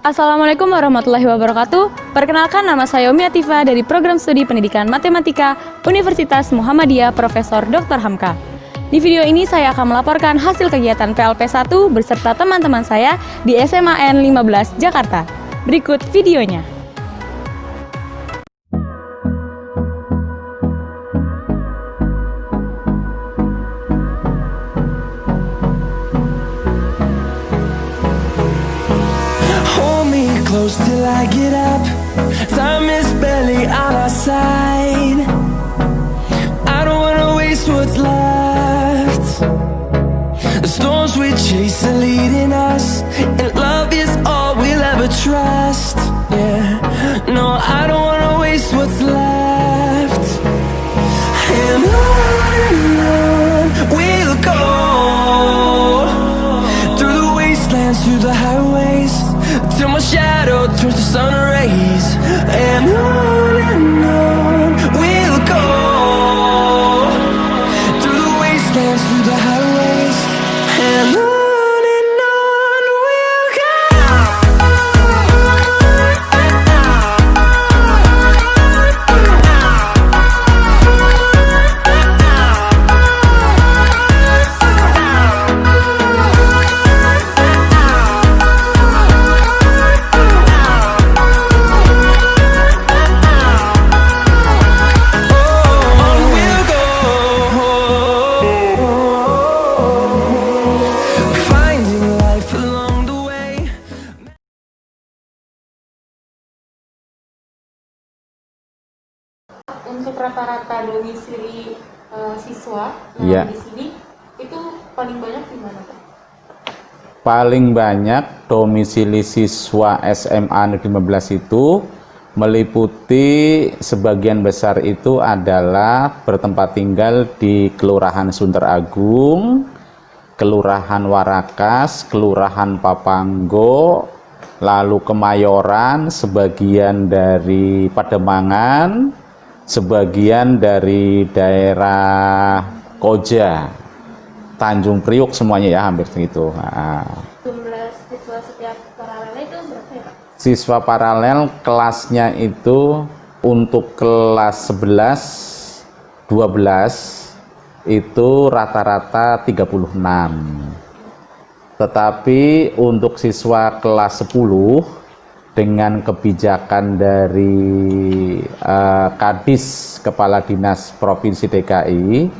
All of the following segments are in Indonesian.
Assalamualaikum warahmatullahi wabarakatuh. Perkenalkan, nama saya Umi Atifa dari Program Studi Pendidikan Matematika Universitas Muhammadiyah Profesor Dr. Hamka. Di video ini saya akan melaporkan hasil kegiatan PLP 1 beserta teman-teman saya di SMAN 15 Jakarta. Berikut videonya. Close till I get up. Time is barely on our side. I don't wanna waste what's left. The storms we chase are leading us, and love is all we'll ever trust. Yeah, no, I don't wanna waste what's left. And on we'll go, through the wastelands, through the highways, till my shadow turns to sun rays. And on we'll go, through the wastelands, through the highways, and on we'll go. Untuk rata-rata domisili siswa yang di sini itu paling banyak di mana, Pak? Paling banyak domisili siswa SMA Negeri 15 itu meliputi sebagian besar itu adalah bertempat tinggal di Kelurahan Sunter Agung, Kelurahan Warakas, Kelurahan Papanggo, lalu Kemayoran, sebagian dari Pademangan, sebagian dari daerah Koja, Tanjung Priuk, semuanya ya hampir segitu. Jumlah siswa setiap paralel itu berapa ya, Pak? Siswa paralel kelasnya itu untuk kelas 11, 12 itu rata-rata 36. Tetapi untuk siswa kelas 10 dengan kebijakan dari Kadis Kepala Dinas Provinsi DKI,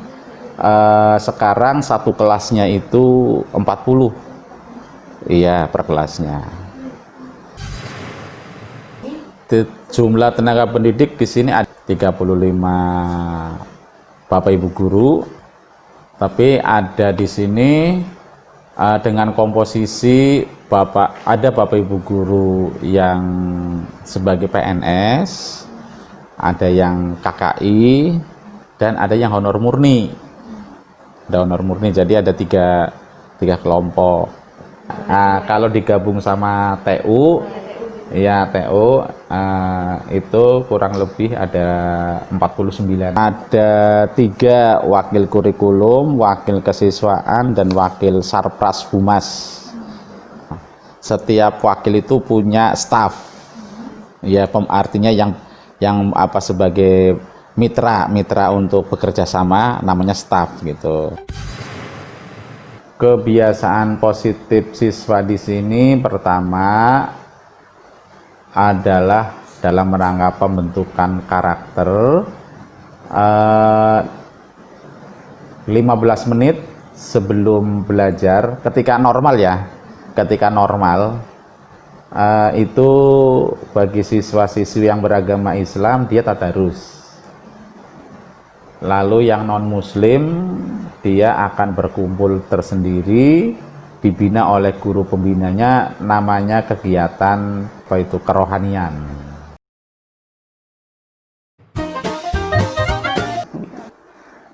sekarang satu kelasnya itu 40, iya per kelasnya. Jumlah tenaga pendidik di sini ada 35 Bapak Ibu guru, tapi ada di sini dengan komposisi ada Bapak Ibu guru yang sebagai PNS, ada yang KKI, dan ada yang honor murni. Ada honor murni, jadi ada tiga kelompok. Nah, kalau digabung sama TU, ya TU itu kurang lebih ada 49. Ada 3 wakil kurikulum, wakil kesiswaan, dan wakil sarpras humas. Setiap wakil itu punya staf, ya artinya yang sebagai mitra untuk bekerja sama, namanya staf gitu. Kebiasaan positif siswa di sini pertama adalah dalam rangka pembentukan karakter. 15 menit sebelum belajar, ketika normal itu bagi siswa-siswi yang beragama Islam dia tadarus. Lalu yang non muslim dia akan berkumpul tersendiri, dibina oleh guru pembinanya, namanya kegiatan kerohanian.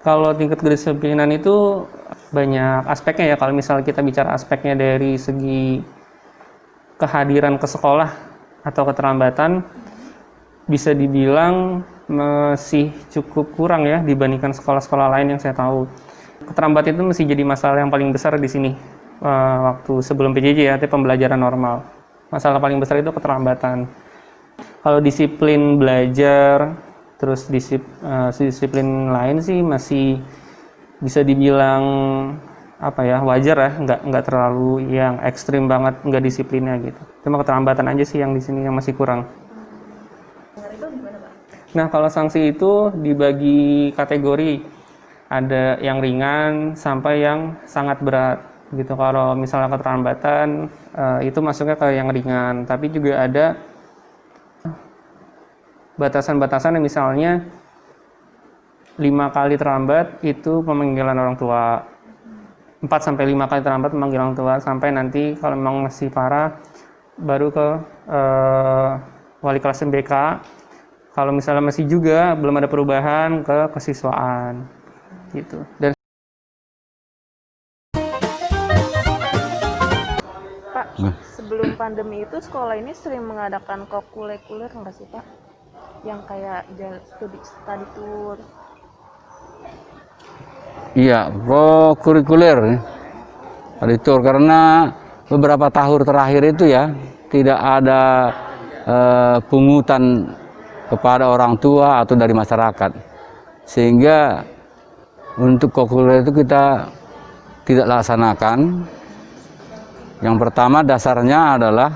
Kalau tingkat kedisiplinan itu banyak aspeknya ya. Kalau misalnya kita bicara aspeknya dari segi kehadiran ke sekolah atau keterlambatan, bisa dibilang masih cukup kurang ya dibandingkan sekolah-sekolah lain yang saya tahu. Keterlambatan itu masih jadi masalah yang paling besar di sini waktu sebelum PJJ ya, itu pembelajaran normal. Masalah paling besar itu keterlambatan. Kalau disiplin belajar, terus disiplin lain sih masih bisa dibilang apa ya, wajar ya, nggak terlalu yang ekstrim banget nggak disiplinnya gitu. Cuma keterlambatan aja sih yang di sini yang masih kurang. Nah, kalau sanksi itu dibagi kategori, ada yang ringan sampai yang sangat berat gitu. Kalau misalnya keterlambatan itu masuknya ke yang ringan, tapi juga ada batasan-batasan, misalnya 5 kali terlambat itu pemanggilan orang tua, 4 sampai 5 kali terlambat pemanggilan orang tua, sampai nanti kalau memang masih parah baru ke wali kelas MBK. Kalau misalnya masih juga belum ada perubahan, ke kesiswaan gitu. Dan Pak, sebelum pandemi itu sekolah ini sering mengadakan kokuler nggak sih Pak? Yang kayak study tour. Iya, kurikuler study tour, karena beberapa tahun terakhir itu ya tidak ada pungutan kepada orang tua atau dari masyarakat, sehingga untuk kokuler itu kita tidak laksanakan. Yang pertama dasarnya adalah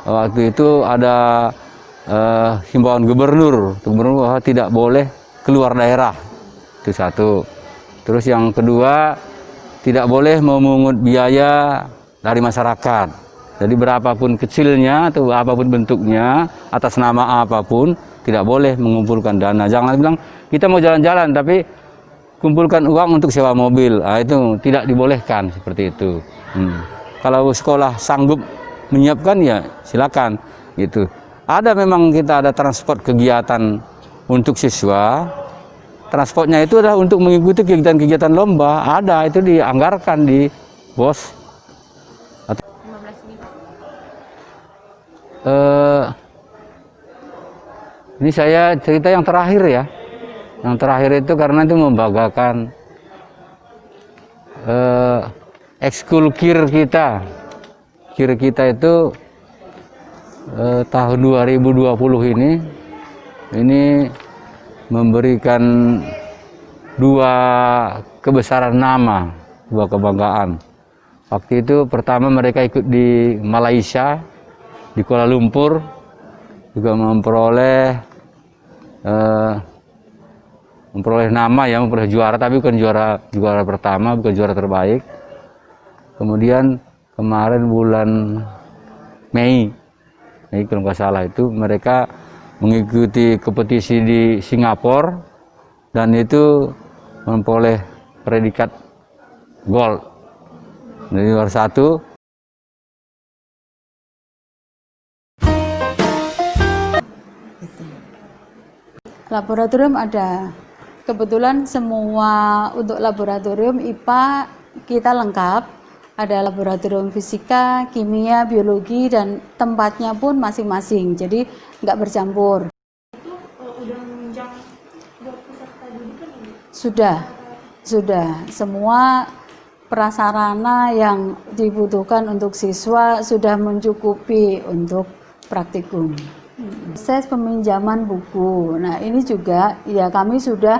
waktu itu ada himbauan gubernur bahwa tidak boleh keluar daerah, itu satu. Terus yang kedua, tidak boleh memungut biaya dari masyarakat. Jadi berapapun kecilnya atau apapun bentuknya, atas nama apapun, tidak boleh mengumpulkan dana. Jangan bilang kita mau jalan-jalan tapi kumpulkan uang untuk sewa mobil. Itu tidak dibolehkan seperti itu. Kalau sekolah sanggup menyiapkan ya silakan gitu. Ada memang kita ada transport kegiatan untuk siswa. Transportnya itu adalah untuk mengikuti kegiatan-kegiatan lomba. Ada, itu dianggarkan di BOS. Ini saya cerita yang terakhir ya. Yang terakhir itu karena itu membanggakan ekskul KIR kita. KIR kita itu tahun 2020 ini memberikan 2 kebesaran nama, 2 kebanggaan. Waktu itu pertama mereka ikut di Malaysia, di Kuala Lumpur, juga memperoleh nama ya, memperoleh juara, tapi bukan juara pertama, bukan juara terbaik. Kemudian kemarin bulan Mei kalau nggak salah itu mereka mengikuti kompetisi di Singapura dan itu memperoleh predikat gold. Jadi juara 1. Laboratorium ada. Kebetulan semua untuk laboratorium IPA kita lengkap. Ada laboratorium fisika, kimia, biologi, dan tempatnya pun masing-masing. Jadi nggak bercampur. Itu udah menunjang buat peserta didikan ini? Sudah. Semua prasarana yang dibutuhkan untuk siswa sudah mencukupi untuk praktikum. Proses peminjaman buku. Nah, ini juga ya kami sudah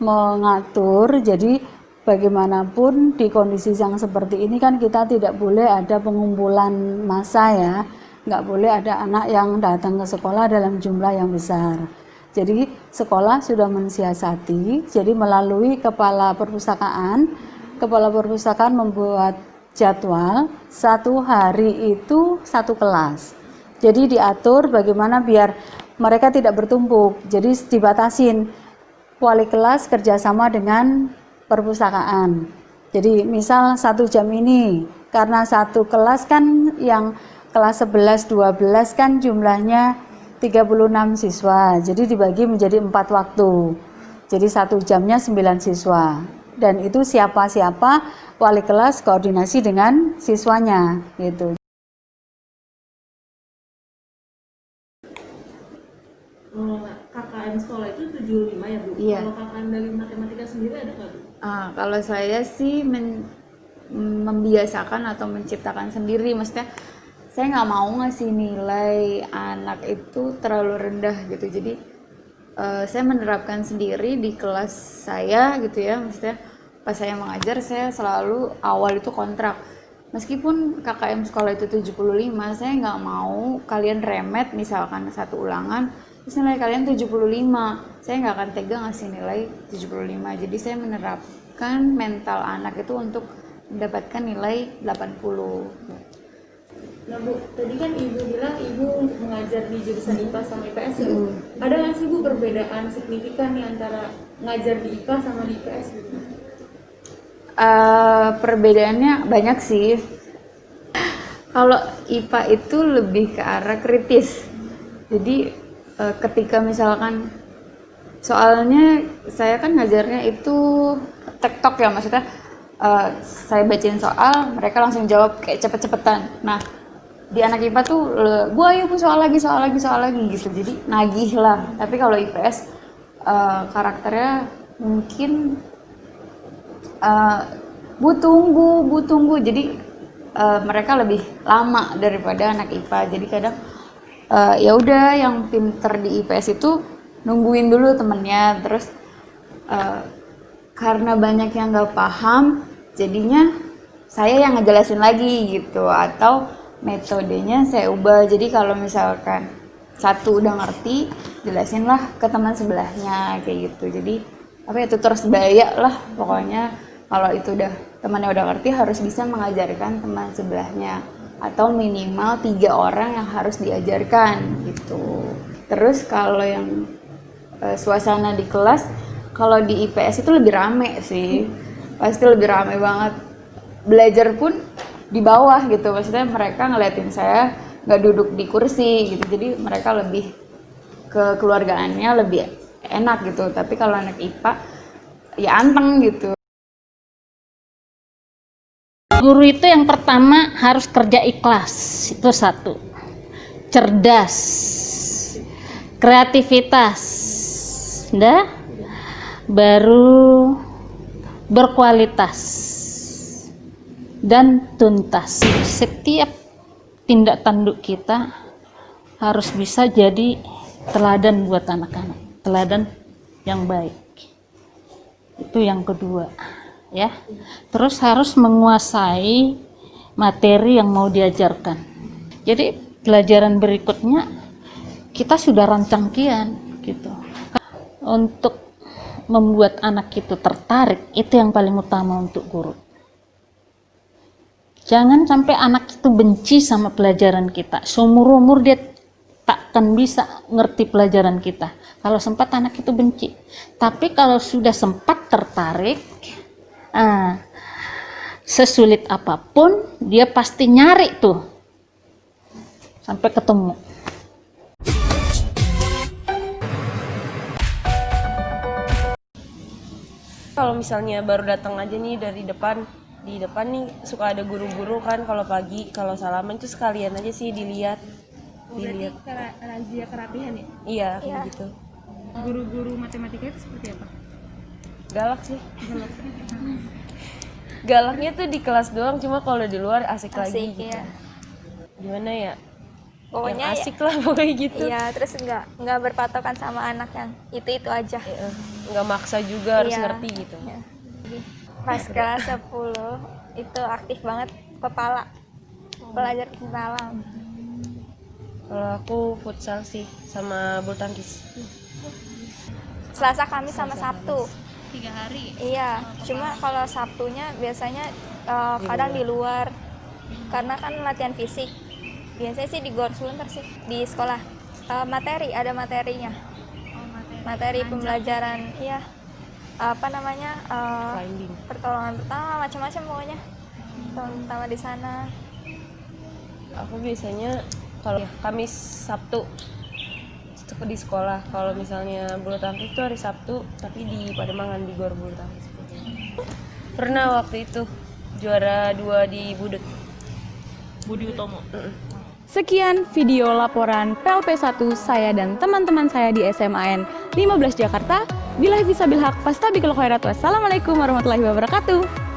mengatur, jadi bagaimanapun di kondisi yang seperti ini kan kita tidak boleh ada pengumpulan massa ya, nggak boleh ada anak yang datang ke sekolah dalam jumlah yang besar. Jadi sekolah sudah mensiasati, jadi melalui kepala perpustakaan membuat jadwal 1 hari itu 1 kelas. Jadi diatur bagaimana biar mereka tidak bertumpuk, jadi dibatasin wali kelas kerjasama dengan perpustakaan. Jadi misal 1 jam ini, karena 1 kelas kan yang kelas 11, 12 kan jumlahnya 36 siswa, jadi dibagi menjadi 4 waktu. Jadi 1 jamnya 9 siswa. Dan itu siapa-siapa wali kelas koordinasi dengan siswanya gitu. KKM sekolah itu 75 ya Bu? Iya. Kalau KKM dari matematika sendiri ada nggak Bu? Kalau saya sih membiasakan atau menciptakan sendiri, maksudnya saya nggak mau ngasih nilai anak itu terlalu rendah gitu. Jadi saya menerapkan sendiri di kelas saya gitu ya, maksudnya pas saya mengajar saya selalu awal itu kontrak. Meskipun KKM sekolah itu 75, saya nggak mau kalian remet misalkan satu ulangan terus nilai kalian 75. Saya nggak akan tega ngasih nilai 75. Jadi saya menerapkan mental anak itu untuk mendapatkan nilai 80. Nah Bu, tadi kan Ibu bilang Ibu mengajar di jurusan IPA sama IPS ya Bu? Ada nggak sih Bu perbedaan signifikan nih antara ngajar di IPA sama di IPS gitu? Perbedaannya banyak sih. Kalau IPA itu lebih ke arah kritis. Jadi ketika misalkan soalnya saya kan ngajarnya itu tektok ya, maksudnya saya bacain soal, mereka langsung jawab kayak cepet-cepetan. Nah, di anak IPA tuh Bu ayo Bu soal lagi gitu. Jadi nagih lah. Tapi kalau IPS karakternya mungkin Bu tunggu. Jadi mereka lebih lama daripada anak IPA. Jadi kadang ya udah yang pinter di IPS itu nungguin dulu temennya, terus karena banyak yang nggak paham, jadinya saya yang ngejelasin lagi gitu, atau metodenya saya ubah. Jadi kalau misalkan satu udah ngerti, jelasinlah ke teman sebelahnya kayak gitu. Jadi apa ya, tutor sebaya lah pokoknya. Kalau itu udah temannya udah ngerti, harus bisa mengajarkan teman sebelahnya, atau minimal 3 orang yang harus diajarkan gitu. Terus kalau yang suasana di kelas, kalau di IPS itu lebih rame sih, pasti lebih rame banget. Belajar pun di bawah gitu, maksudnya mereka ngeliatin saya nggak duduk di kursi gitu, jadi mereka lebih kekeluargaannya lebih enak gitu. Tapi kalau anak IPA ya anteng gitu. Guru itu yang pertama harus kerja ikhlas, itu satu. Cerdas, kreativitas, baru berkualitas dan tuntas. Setiap tindak tanduk kita harus bisa jadi teladan buat anak-anak, teladan yang baik. Itu yang kedua. Ya, terus harus menguasai materi yang mau diajarkan. Jadi pelajaran berikutnya kita sudah rancang kian gitu. Untuk membuat anak itu tertarik, itu yang paling utama untuk guru. Jangan sampai anak itu benci sama pelajaran kita. Seumur-umur dia takkan bisa ngerti pelajaran kita kalau sempat anak itu benci. Tapi kalau sudah sempat tertarik, sesulit apapun dia pasti nyari tuh sampai ketemu. Kalau misalnya baru datang aja nih dari depan, di depan nih suka ada guru-guru kan kalau pagi, kalau salaman tuh sekalian aja sih dilihat. Berarti razia kerapihan ya? Iya, kayak gitu. Guru-guru matematika itu seperti apa? Galak sih. Galaknya tuh di kelas doang, cuma kalau di luar asik lagi gitu. Ya. Gimana ya? Pokoknya yang asik lah pokoknya gitu. Iya, terus nggak berpatokan sama anak yang itu aja. Nggak maksa juga, harus ngerti gitu. Ya. Pas kelas 10 itu aktif banget kepala, belajar tentang alam. Kalau aku futsal sih sama bulu tangkis. Selasa, Kamis sama Sabtu. 3 hari? Iya, cuma kalau Sabtunya biasanya kadang di luar, karena kan latihan fisik. Biasanya sih di gor sebentar sih, di sekolah. Ada materinya. Materi pembelajaran, iya. Pertolongan pertama, macam-macam pokoknya. Pertolongan pertama di sana. Aku biasanya kalau Kamis, Sabtu di sekolah. Kalau misalnya bulu tangkis itu hari Sabtu, tapi di Pademangan di gor bulu tangkis. Pernah waktu itu juara 2 di Budut. Budi Utomo. Sekian video laporan PLP1 saya dan teman-teman saya di SMAN 15 Jakarta. Billahi fisabilil haq, fastabiqul khairat. Wassalamualaikum warahmatullahi wabarakatuh.